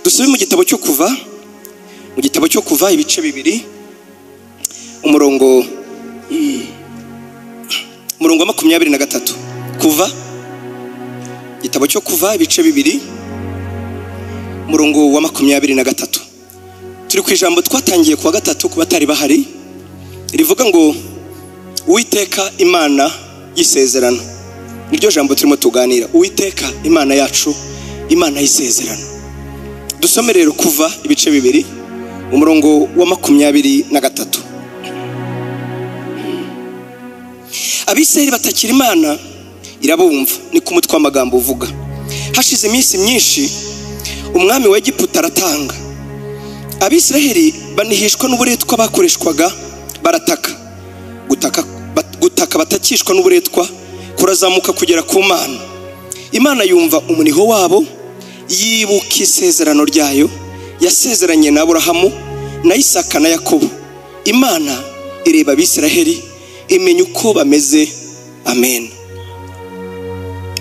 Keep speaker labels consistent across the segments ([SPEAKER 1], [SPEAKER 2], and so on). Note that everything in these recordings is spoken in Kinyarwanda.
[SPEAKER 1] Dusubire mu gitabo cyo kuva ibice bibiri umurongo wa 23. Kuva gitabo cyo kuva ibice bibiri umurongo wa 23. Turi ku ijambo twatangiye kuwa gatatu kuba tari bahari rivuga ngo Uwiteka Imana y'isezerano. Niryo jambo turimo tuganira. Uwiteka Imana yacu, Imana y'isezerano. Dusome rero kuva ibice bibiri umurongo wa 23. Abisirayeli batakira Imana irabumva, ni ku mutwe w'amagambo uvuga. Hashize iminsi myinshi umwami wa Egiputa aratanga. Abisirayeli banihishwa n'uburetwa bakoreshwaga, barataka. Gutaka batakishwa n'uburetwa kurazamuka kugera ku Mana. Imana yumva umuniho wabo, yibuka isezerano ryayo yasezeranye na Aburahamu na Isaka na Yakobo. Imana ireba Abisirayeli imenya uko bameze. Amen.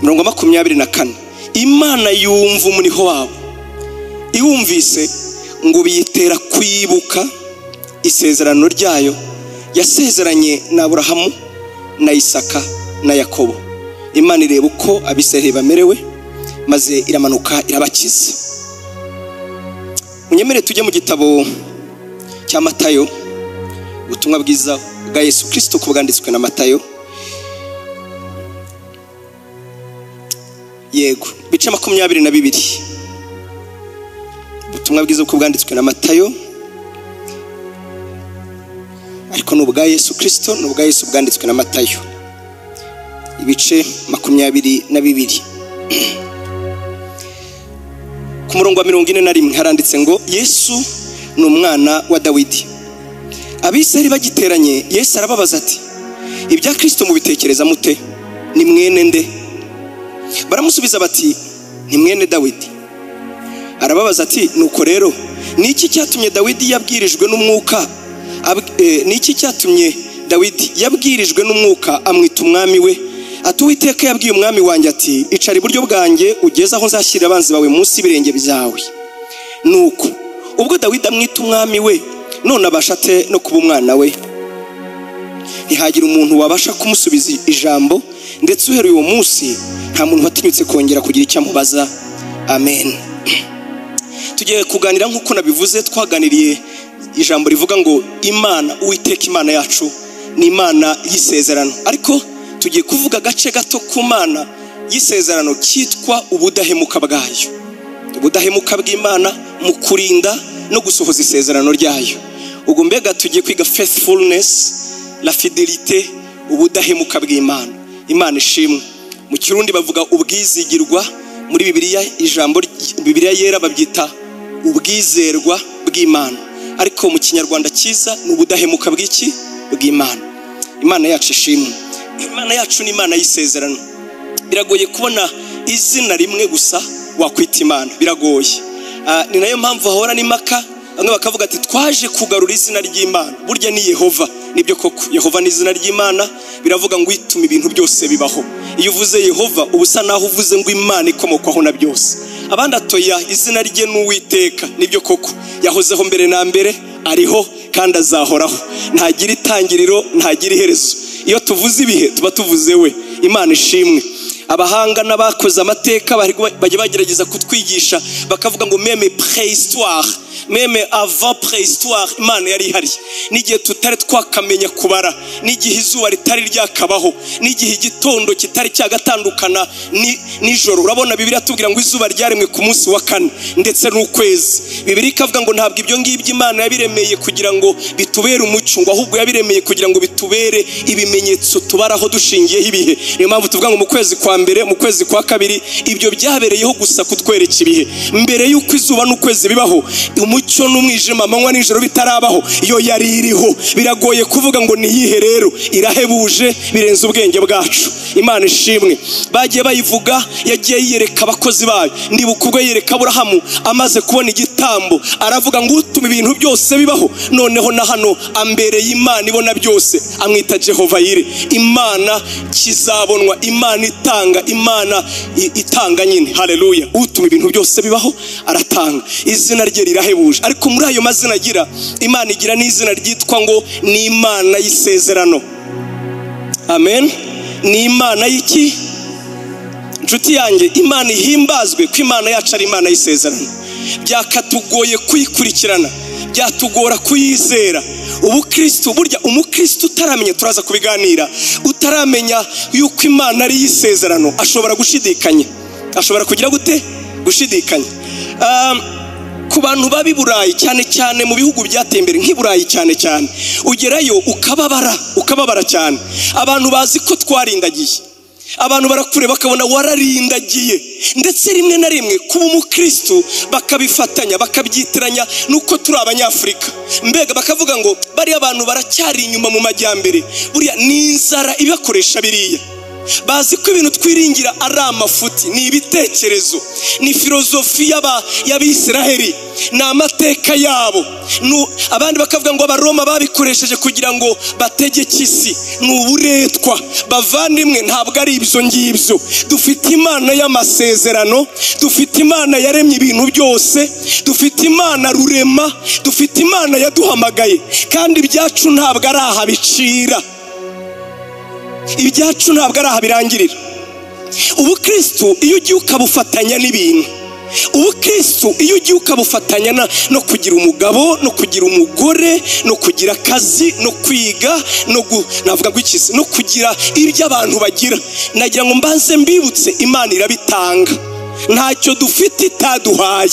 [SPEAKER 1] 24. Imana yumva umuniho wabo, iwumvise ngo biyitera kwibuka isezerano ryayo yasezeranye na Aburahamu na Isaka na Yakobo. Imana ireba uko Abisirayeli bamerewe maze iramanuka irabakiza. Munyemere tujye mu gitabo cya Matayo, ubutumwa bwiza bwa Yesu Kristo kubwanditswe na Matayo. Yego, bice 22. Ubutumwa bwiza kubwanditswe na Matayo, ariko n'ubwa Yesu Kristo, n'ubwa Yesu bwanditswe na Matayo. Ibice 22. Ku murongo wa 41 haranditse ngo Yesu ni umwana wa Dawidi. Abisirayeli bagiteranye, Yesu arababaza ati, ibya Kristo mubitekereza mute? Ni mwene nde? Baramusubiza bati, ni mwene Dawidi. Arababaza ati, nuko rero niki cyatumye Dawidi yabwirijwe n'umwuka amwita umwami we? Ati, Uwiteka yabwiye umwami wanjye ati, icara iburyo bwanjye ugeze aho nzashyira abanzi bawe munsi y'ibirenge byawe. Nuko ubwo Dawidi amwita umwami we, none abasha ate no kuba umwana we? Ntihagira umuntu wabasha kumusubiza ijambo, ndetse uhereye uwo munsi nta muntu watinyutse kongera kugira icyo amubaza. Amen. Tugiye kuganira nk'uko nabivuze, twaganiriye ijambo rivuga ngo Imana, Uwiteka Imana yacu ni Imana y'isezerano. Ariko tugiye kuvuga gace gato ku Mana y'isezerano kitwa ubudahemuka bwayo. Ubudahemuka bw'Imana mu kurinda no gusohoza isezerano ryayo. Ubwo mbega tugiye kwiga faithfulness, la fidelité, ubudahemuka bw'Imana. Imana ishimwe. Mu Kirundi bavuga ubwizigirwa, muri Bibiliya ijambo Bibiliya yera babyita ubwizerwa bw'Imana. Ariko mu Kinyarwanda cyiza ni ubudahemuka bw'iki? Bw'Imana. Imana yacu ishimwe. Imana yacu ni Imana y'isezerano. Biragoye kubona izina rimwe gusa wakwita Imana, biragoye. Ni nayo mpamvu hahora n'imaka, bamwe bakavuga ati twaje kugarura izina ry'Imana. Burya ni Yehova. Nibyo koko, Yehova ni izina ry'Imana, biravuga ngo ituma ibintu byose bibaho. Iyo uvuze Yehova ubusa naho uvuze ngo Imana ikomokwaho na byose. Abandi atoya izina rye n'Uwiteka. Nibyo koko, yahozeho mbere na mbere, ariho kandi azahoraho. Ntagira itangiriro, ntagira iherezo. Iyo tuvuze ibihe tuba tuvuze we. Imana ishimwe. Abahanga n'abakoze amateka bajye bagerageza kutwigisha bakavuga ngo meme préhistoire, meme avant préhistoire Imana yari ihari. N'igihe tutari twakamenya kubara, n'igihe izuba ritari ryakabaho, n'igihe igitondo kitari cyagatandukana nijoro. Urabona Bibiliya tubwira ngo izuba ryaremwe ku munsi wa 4 ndetse n'ukwezi. Bibiliya ikavuga ngo ntabwo ibyo ngibyo Imana yabiremeye kugira ngo bitubere umucyo, ngo ahubwo yabiremeye kugira ngo bitubere ibimenyetso tubaraho dushingiyeho ibihe. Niyo mpamvu tuvuga ngo mu kwezi kwa mbere, mu kwezi kwa kabiri, ibyo byabereyeho gusa kutwereka ibihe. Mbere y'uko izuba n'ukwezi bibaho, umucyo n'umwijima, amanywa n'ijoro bitarabaho, iyo yari iriho. biragoye kuvuga ngo ni iyihe rero, irahebuje birenze ubwenge bwacu. Imana ishimwe. Bagiye bayivuga, yagiye yiyereka abakozi bayo. Ndibuka ubwo yereka Aburahamu amaze kubona igitambo, aravuga ngo utuma ibintu byose bibaho, noneho na hano ambereye Imana ibona byose, amwita Jehova Yire. Imana kizabonwa, Imana itanga, Imana itanga nyine. Haleluya. Utuma ibintu byose bibaho aratanga. Izina rye rirahebuje. Ariko muri ayo mazina agira, Imana igira n'izina ryitwa ngo ni Imana y'isezerano. Amen. Ni Imana y'iki? Nshuti yanjye, Imana ihimbazwe ko Imana yacu ari Imana y'isezerano. Byakatugoye kuyikurikirana, byatugora kuyizera. Ubukristo, burya umukristo utaramenya, turaza kubiganira, utaramenya yuko Imana ari y'isezerano ashobora gushidikanya. Ashobora kugira gute? Gushidikanya. Ku bantu babi Burayi, cyane cyane mu bihugu byateye imbere nk'i Burayi cyane cyane, ugerayo ukababara cyane. Abantu bazi ko twarindagiye, abantu barakure bakabona wararindagiye, ndetse rimwe na rimwe kuba umukristo bakabifatanya bakabyitiranya nuko turi Abanyafurika. Mbega bakavuga ngo bari abantu baracyari inyuma mu majyambere. Buriya ni inzara ibakoresha biriya. Bazi ko ibintu twiringira ari amafuti, ni ibitekerezo, ni filozofi y'Abisiraheli, ni amateka yabo. Abandi bakavuga ngo Abaroma babikoresheje kugira ngo bategeke isi. Ni uburetwa. Bavandimwe, ntabwo ari ibyo ngibyo. Dufite Imana y'amasezerano, dufite Imana yaremye ibintu byose, dufite Imana rurema, dufite Imana yaduhamagaye, kandi ibyacu ntabwo ari aha bicira, ibyacu ntabwo ari aha birangirira. Ubukristo iyo ugiye ukabufatanya n'ibintu, ubukristo iyo ugiye ukabufatanya no kugira umugabo, no kugira umugore, no kugira akazi, no kwiga, navuga ngo iki, no kugira ibyo abantu bagira, nagira ngo mbanze mbibutse, Imana irabitanga. Ntacyo dufite itaduhaye.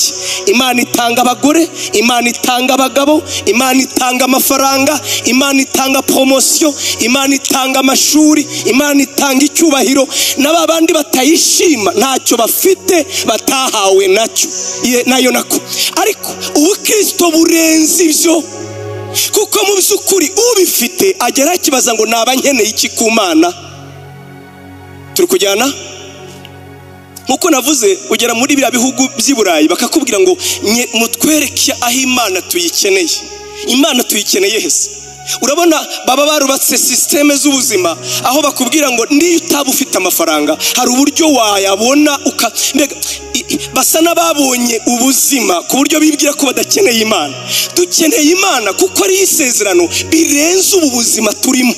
[SPEAKER 1] Imana itanga abagore, Imana itanga abagabo, Imana itanga amafaranga, Imana itanga promotion, Imana itanga amashuri, Imana itanga icyubahiro. N'aba bandi batayishima ntacyo bafite batahawe nacyo nayo nako. Ariko ubukristo burenze ibyo, kuko mu by'ukuri ubifite agera kibaza ngo naba nkeneye iki ku Mana. Turi kujyana? Nkuko navuze, ugera muri biriya bihugu by'i Burayi bakakubwira ngo mutwereke aho Imana tuyikeneye. Imana tuyikeneye hese? Urabona baba barubatse systeme z'ubuzima aho bakubwira ngo niyo utaba ufite amafaranga hari uburyo wayabona. Basa n'ababonye ubuzima ku buryo bibwira ko badakeneye Imana. Dukeneye Imana kuko ari isezerano birenze ubu buzima turimo.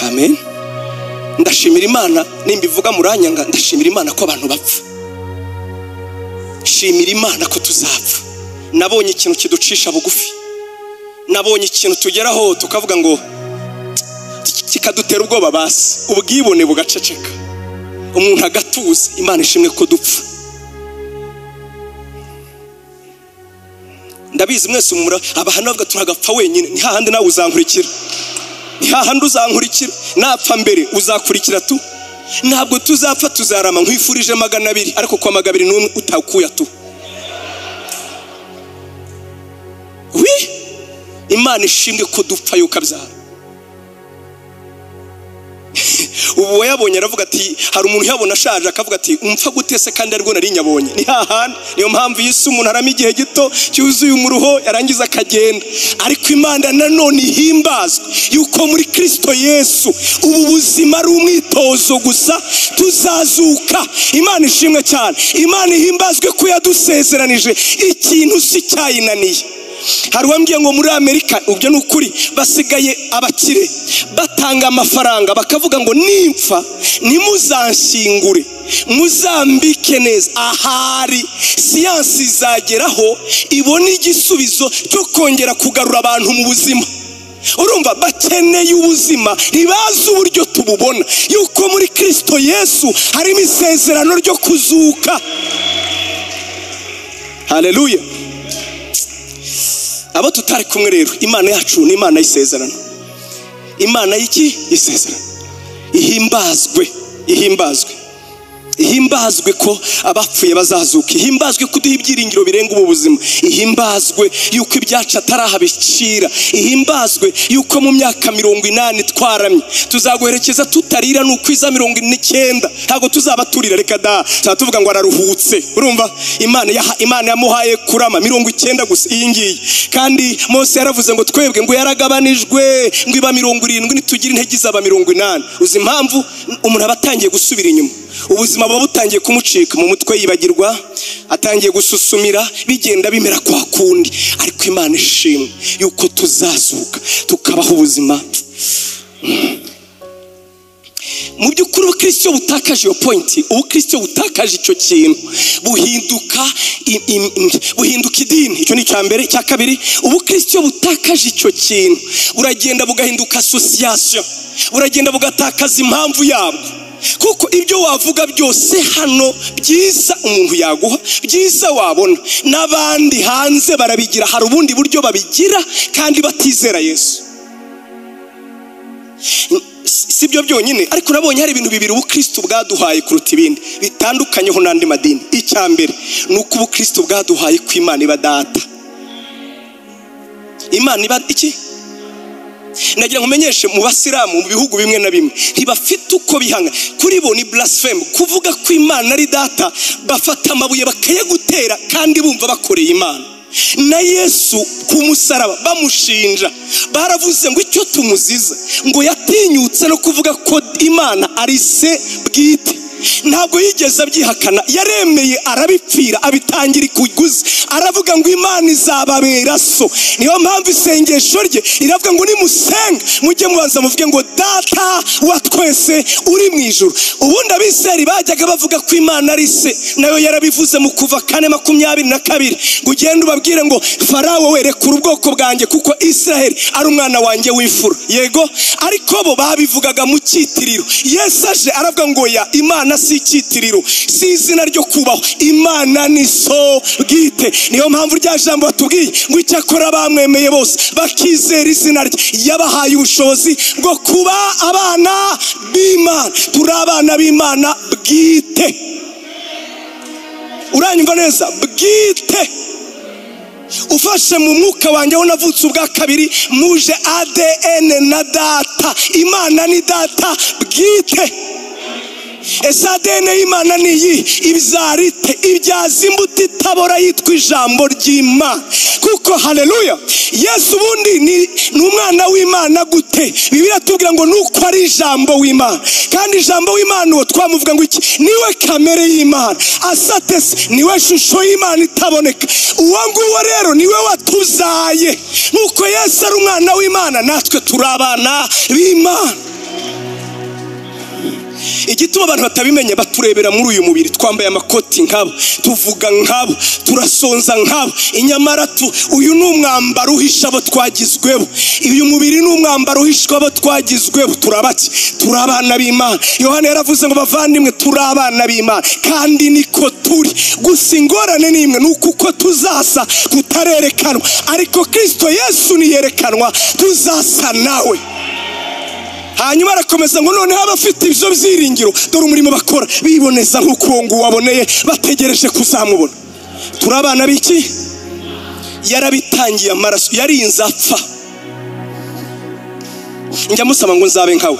[SPEAKER 1] Amen. Ndashimira Imana, nimbivuga muranyanga, ndashimira Imana ko abantu bapfa. Shimira Imana ko tuzapfa. Nabonye ikintu kiducisha bugufi, nabonye ikintu tugeraho tukavuga ngo kikadutera ubwoba, basi ubwibone bugaceceka, umuntu agatuza. Imana ishimwe ko dupfa. Ndabizi mwese abahana bavuga turagapfa wenyine, ni hahandi nawe uzankurikira, ni hahandi uzankurikira. Napfa mbere uzakurikira tu. Ntabwo tuzapfa, tuzarama. Nkwifurije 200, ariko kwa 201 utakuya tu. Imana ishimwe ko dupfa yo kabyara. Ubu yabonye aravuga ati hari umuntu yabona ashaje akavuga ati umfa gutese kandi ariko nari nyabonye. Ni hahandi. Niyo mpamvu Yesu umuntu arama igihe gito cyuzuye umuruho yarangiza akagenda. Ariko Imana nanone ihimbazwe yuko muri Kristo Yesu ubu buzima ari umwitozo gusa, tuzazuka. Imana ishimwe cyane. Imana ihimbazwe ko yadusezeranije ikintu si cyayinaniye. Hari wambwiye ngo muri Amerika, ubyo n'ukuri, basigaye abakire batanga amafaranga bakavuga ngo nimpfa nimuzanshyingure, muzambike neza. Ahari siyansi izageraho ibona igisubizo cyo kongera kugarura abantu mu buzima. Urumva bakeneye ubuzima, ntibazi uburyo tububona, yuko muri Kristo Yesu harimo isezerano ryo kuzuka. Haleluya. Abo tutari kumwe rero, Imana yacu ni Imana y'isezerano. Imana y'iki? Isezerano. Ihimbazwe, ihimbazwe. ihimbazwe ko abapfuye bazazuka, ihimbazwe kuduha ibyiringiro birenga ubu buzima, ihimbazwe yuko ibyacu ataraha bicira, ihimbazwe yuko mu myaka 80 twaramye tuzaguherekeza tutarira, n'ukwiza 49 ntago tuzaba turira. Reka da tuvuga ngo araruhutse. Urumva Imana yamuhaye kurama 90 gusa iyi ngiyi, kandi Mose yaravuze ngo twebwe ngo yaragabanijwe ngo iba 70 nitugira intege zaba 80. Uzi impamvu umuntu abatangiye gusubira inyuma, ubuzima buba butangiye kumucika mu mutwe, yibagirwa, atangiye gususumira, bigenda bimera kwa kundi. Ariko Imana ishimwe yuko tuzazuka tukabaho ubuzima. Mu by'ukuri ubukristo butakaje iyo point, ubukristo butakaje icyo kintu buhinduka idini. Icyo ni cya mbere. Cya kabiri, ubukristo butakaje icyo kintu uragenda bugahinduka association, uragenda bugatakaza impamvu yabwo. Kuko ibyo wavuga byose hano byiza umuntu yaguha, byiza wabona n'abandi hanze barabigira, hari ubundi buryo babigira kandi batizera Yesu. Sibyo byonyine, ariko nabonye hari ibintu bibiri ubukristo bwaduhaye kuruta ibindi bitandukanyeho n'andi madini. Icya mbere ni uko ubukristo bwaduhaye ko Imana iba data. Imana iba iki? Nagira nkumenyeshe mu basilamu mu bihugu bimwe na bimwe ntibafite uko bihanga, kuri bo ni blasphemy kuvuga ko Imana ari data. Bafata amabuye bakayagutera kandi bumva bakoreye Imana. Na Yesu ku musaraba bamushinja, baravuze ngo icyo tumuziza ngo yatinyutse no kuvuga ko Imana ari se bwite. Ntabwo yigeze abyihakana, yaremeye arabipfira, abitangira ikuguzi, aravuga ngo Imana izababera so. Niyo mpamvu isengesho rye iravuga ngo nimusenga mujye mubanza muvuge ngo data wa twese uri mu ijuru. Ubundi abisirayeli bajyaga bavuga ko Imana ari se, nayo yarabivuze mu Kuva 4:22 ngo ugende ubabwire ngo Farawo we rekura ubwoko bwanjye kuko Israel ari umwana wanjye w'ifura. Yego, ariko bo babivugaga mu cyitiriro. Yesu aje aravuga ngo ya Imana si icyitiriro, si izina ryo kubaho, Imana ni so bwite. Niyo mpamvu rya jambo batubwiye ngo icyakora bamwemeye bose bakizera izina rye yabahaye ubushobozi bwo kuba abana b'Imana. Turi abana b'Imana bwite. Uranyumva neza? Bwite. Ufashe mu mwuka wanjye aho navutse ubwa kabiri muje ADN na data. Imana ni data bwite. ADN y'Imana ni iyi, ibizarite ibyaza imbuto itabora yitwa ijambo ry'Imana. Kuko haleluya, Yesu ubundi ni umwana w'Imana gute? Bibiliya tubwira ngo nuko ari ijambo w'Imana, kandi ijambo w'Imana uwo twamuvuga ngo iki? Niwe kamere y'Imana, asatese niwe shusho y'Imana itaboneka. Uwo nguwo rero niwe watuzaye. Nuko Yesu ari umwana w'Imana, natwe turi abana b'Imana. Igituma abantu batabimenya baturebera muri uyu mubiri, twambaye amakoti nkabo, tuvuga nkabo, turasonza nkabo, inyamara uyu ni umwambaro uhisha abo twagizweho. Uyu mubiri ni umwambaro uhisha abo twagizweho. Turabaki? Turi abana b'Imana. Yohana yaravuze ngo bavandimwe turi abana b'Imana, kandi niko turi. Gusa ingorane ni imwe, nuko uko tuzasa tutarerekanwa, ariko Kristo Yesu niyerekanwa tuzasa nawe. Hanyuma arakomeza ngo noneho abafite ibyo byiringiro dore umurimo bakora biboneza nk'uko uwo nguwo waboneye, bategereje kuzamubona. Turi abana b'iki? Yarabitangiye amaraso, yarinze apfa. Njya musaba ngo nzabe nkawe.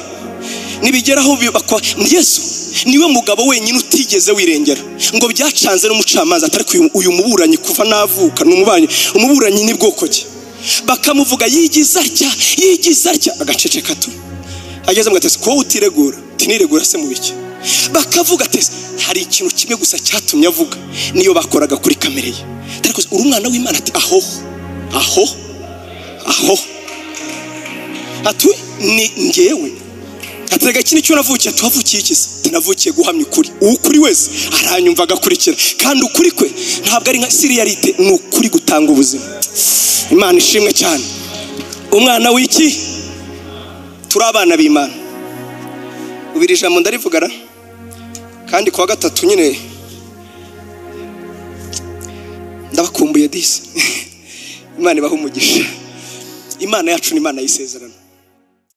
[SPEAKER 1] Nibigeraho bibakwa Yesu niwe mugabo wenyine utigeze wirengera, ngo byacanze n'umucamanza atari uyu muburanyi kuva navuka umuburanyi ni bwoko ki? Bakamuvuga yigiza atya agaceceka tu. Ageze ngo atese ko utiregura, tiniregura se mu biki? Bakavuga atese hari ikintu kimwe gusa cyatumye avuga, niyo bakoraga kuri kamere ye. Ariko uri umwana w'Imana ati aho atu ni ngewe. Atega kini cyo navukiye, tuhavukiye iki se? Navukiye guhamya ukuri. Ukuri wese aranyumva agakurikira, kandi ukuri kwe ntabwo ari nka siriyarite, ni ukuri gutanga ubuzima. Imana ishimwe cyane. Umwana w'iki? Turi abana b'Imana. Ubiri ijambo ndarivugara, kandi kwa gatatu nyine ndabakumbuye disi. Imana ibaha umugisha. Imana yacu ni Imana y'isezerano.